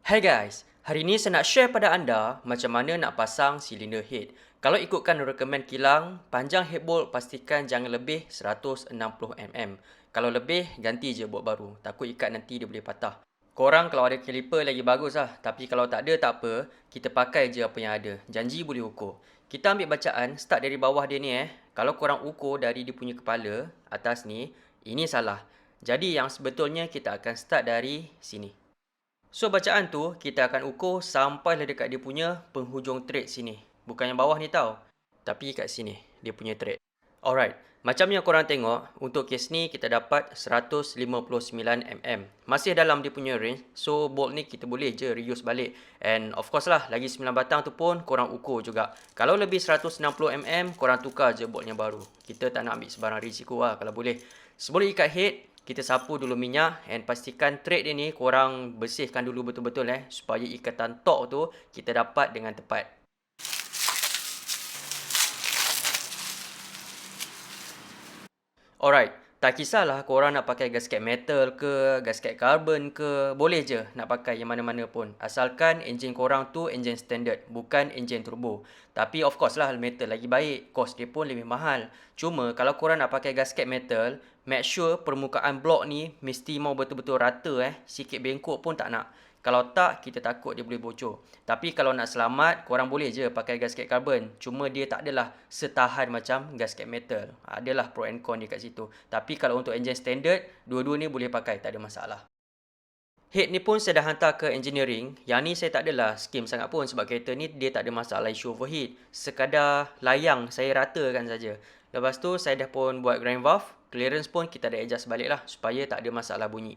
Hai guys, hari ini saya nak share pada anda macam mana nak pasang silinder head. Kalau ikutkan rekomen kilang, panjang head bolt pastikan jangan lebih 160 mm. Kalau lebih, ganti je bolt baru. Takut ikat nanti dia boleh patah. Korang kalau ada caliper lagi bagus lah. Tapi kalau tak ada, tak apa. Kita pakai je apa yang ada. Janji boleh ukur. Kita ambil bacaan, start dari bawah dia ni Kalau korang ukur dari dia punya kepala, atas ni, ini salah. Jadi yang sebetulnya kita akan start dari sini. So bacaan tu kita akan ukur sampailah dekat dia punya penghujung thread sini. Bukan yang bawah ni tau. Tapi kat sini dia punya thread. Alright, macam yang korang tengok, untuk kes ni kita dapat 159 mm. Masih dalam dia punya range. So bolt ni kita boleh je reuse balik. And of course lah, lagi 9 batang tu pun korang ukur juga. Kalau lebih 160 mm, korang tukar je bolt yang baru. Kita tak nak ambil sebarang risiko lah kalau boleh. Sebelum ikat head, kita sapu dulu minyak and pastikan thread dia ni korang bersihkan dulu betul-betul supaya ikatan tok tu kita dapat dengan tepat. Alright, tak kisahlah korang nak pakai gasket metal ke, gasket carbon ke, boleh je nak pakai yang mana-mana pun. Asalkan enjin korang tu enjin standard, bukan enjin turbo. Tapi of course lah metal lagi baik, cost dia pun lebih mahal. Cuma kalau korang nak pakai gasket metal, make sure permukaan blok ni mesti mau betul-betul rata sikit bengkok pun tak nak. Kalau tak, kita takut dia boleh bocor. Tapi kalau nak selamat, korang boleh je pakai gasket carbon. Cuma dia tak adalah setahan macam gasket metal. Adalah pro and con dia kat situ. Tapi kalau untuk engine standard, dua-dua ni boleh pakai, tak ada masalah. Head ni pun saya dah hantar ke engineering. Yang ni saya tak adalah skim sangat pun sebab kereta ni dia tak ada masalah issue overheat. Sekadar layang saya ratakan saja. Lepas tu saya dah pun buat grind valve. Clearance pun kita dah adjust balik lah supaya tak ada masalah bunyi.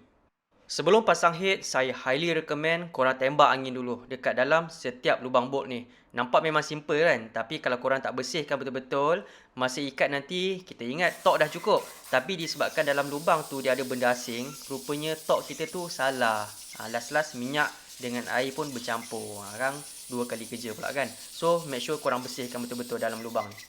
Sebelum pasang head, saya highly recommend korang tembak angin dulu dekat dalam setiap lubang bolt ni. Nampak memang simple kan? Tapi kalau korang tak bersihkan betul-betul, masa ikat nanti, kita ingat tok dah cukup. Tapi disebabkan dalam lubang tu dia ada benda asing, rupanya tok kita tu salah. Last-last minyak dengan air pun bercampur. Sekarang dua kali kerja pula kan? So, make sure korang bersihkan betul-betul dalam lubang ni.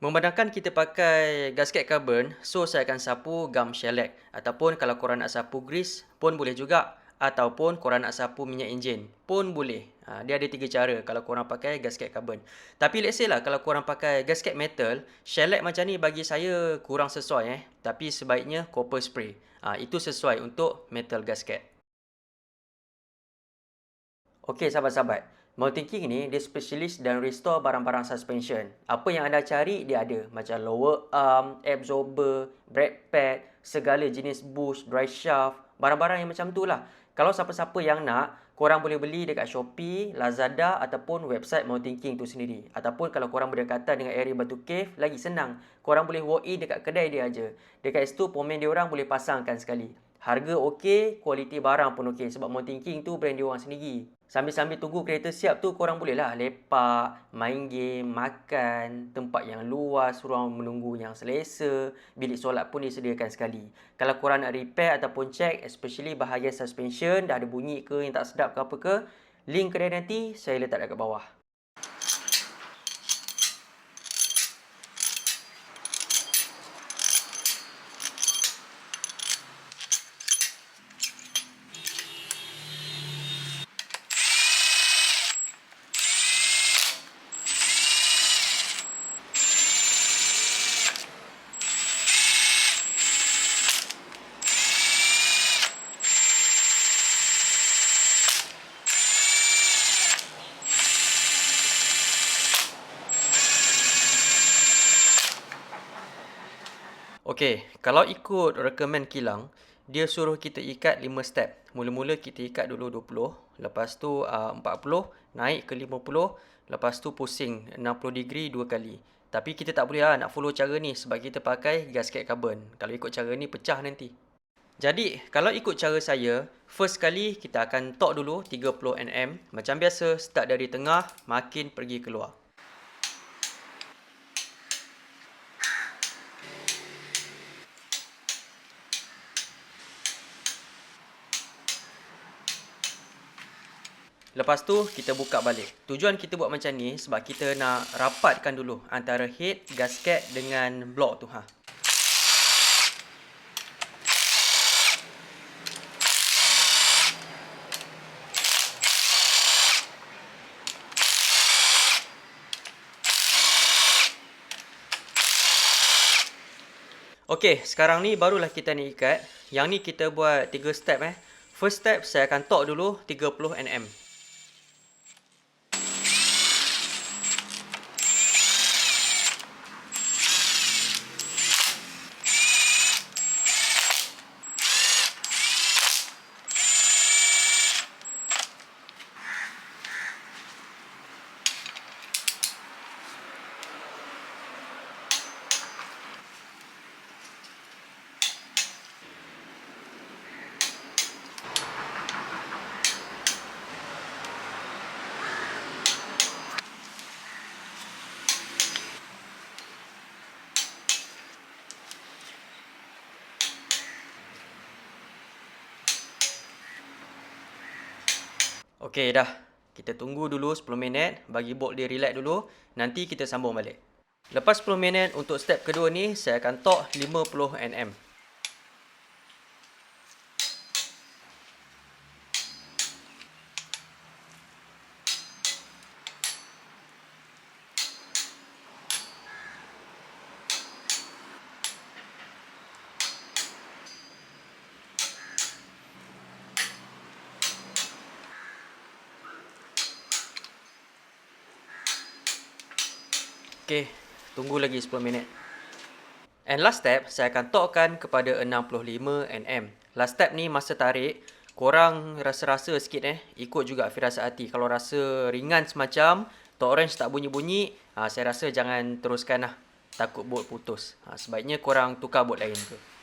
Memandangkan kita pakai gasket carbon, so saya akan sapu gum shellac. Ataupun kalau korang nak sapu grease pun boleh juga. Ataupun korang nak sapu minyak enjin pun boleh. Dia ada 3 cara kalau korang pakai gasket carbon. Tapi let's say lah kalau korang pakai gasket metal, shellac macam ni bagi saya kurang sesuai Tapi sebaiknya copper spray. Itu sesuai untuk metal gasket. Okey sahabat-sahabat. Mountain King ni dia specialist dan restore barang-barang suspension. Apa yang anda cari dia ada. Macam lower arm, absorber, brake pad, segala jenis bush, dry shaft, barang-barang yang macam tu lah. Kalau siapa-siapa yang nak, korang boleh beli dekat Shopee, Lazada ataupun website Mountain King tu sendiri. Ataupun kalau korang berdekatan dengan area Batu Cave, lagi senang. Korang boleh walk in dekat kedai dia aja. Dekat situ pomen dia orang boleh pasangkan sekali. Harga okey, kualiti barang pun okey sebab Mountain King tu brand dia orang sendiri. Sambil-sambil tunggu kereta siap tu korang bolehlah lepak, main game, makan, tempat yang luas, ruang menunggu yang selesa, bilik solat pun disediakan sekali. Kalau korang nak repair ataupun check, especially bahagian suspension, dah ada bunyi ke yang tak sedap ke apa ke, link kedai nanti saya letak dekat bawah. Okey, kalau ikut rekomen kilang, dia suruh kita ikat 5 step. Mula-mula kita ikat dulu 20, lepas tu 40, naik ke 50, lepas tu pusing 60 degree 2 kali. Tapi kita tak boleh nak follow cara ni sebab kita pakai gasket carbon. Kalau ikut cara ni pecah nanti. Jadi, kalau ikut cara saya, first kali kita akan tok dulu 30 mm. Macam biasa, start dari tengah, makin pergi keluar. Lepas tu kita buka balik. Tujuan kita buat macam ni sebab kita nak rapatkan dulu antara head, gasket dengan blok tu ha. Okey, sekarang ni barulah kita ni ikat. Yang ni kita buat 3 step First step saya akan torque dulu 30 Nm. Okey dah. Kita tunggu dulu 10 minit, bagi bolt dia relax dulu, nanti kita sambung balik. Lepas 10 minit untuk step kedua ni, saya akan torque 50 Nm. Okey, tunggu lagi 10 minit. And last step, saya akan torquekan kepada 65 Nm. Last step ni masa tarik, korang rasa-rasa sikit ikut juga firasat hati. Kalau rasa ringan semacam, torque wrench tak bunyi-bunyi, saya rasa jangan teruskan lah. Takut bolt putus. Sebaiknya korang tukar bolt lain ke.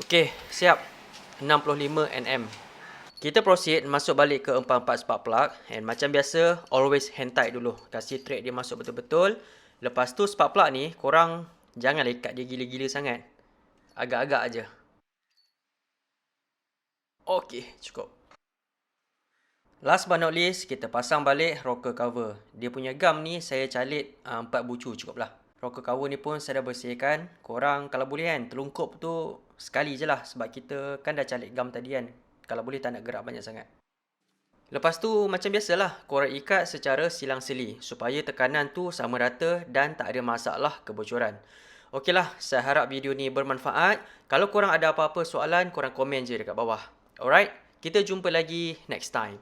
Okey, siap. 65 Nm. Kita proceed masuk balik ke 44 spark plug. And macam biasa, always hand tight dulu. Kasih thread dia masuk betul-betul. Lepas tu spark plug ni, korang jangan ikat dia gila-gila sangat. Agak-agak aja. Okey, cukup. Last but not least, kita pasang balik rocker cover. Dia punya gum ni saya calit 4 bucu cukup lah. Rocker cover ni pun saya dah bersihkan. Korang kalau boleh kan, telungkup tu sekali je lah. Sebab kita kan dah calit gum tadi kan. Kalau boleh tak nak gerak banyak sangat. Lepas tu macam biasalah, korang ikat secara silang-seli. Supaya tekanan tu sama rata dan tak ada masalah kebocoran. Okeylah, saya harap video ni bermanfaat. Kalau korang ada apa-apa soalan, korang komen je dekat bawah. Alright, kita jumpa lagi next time.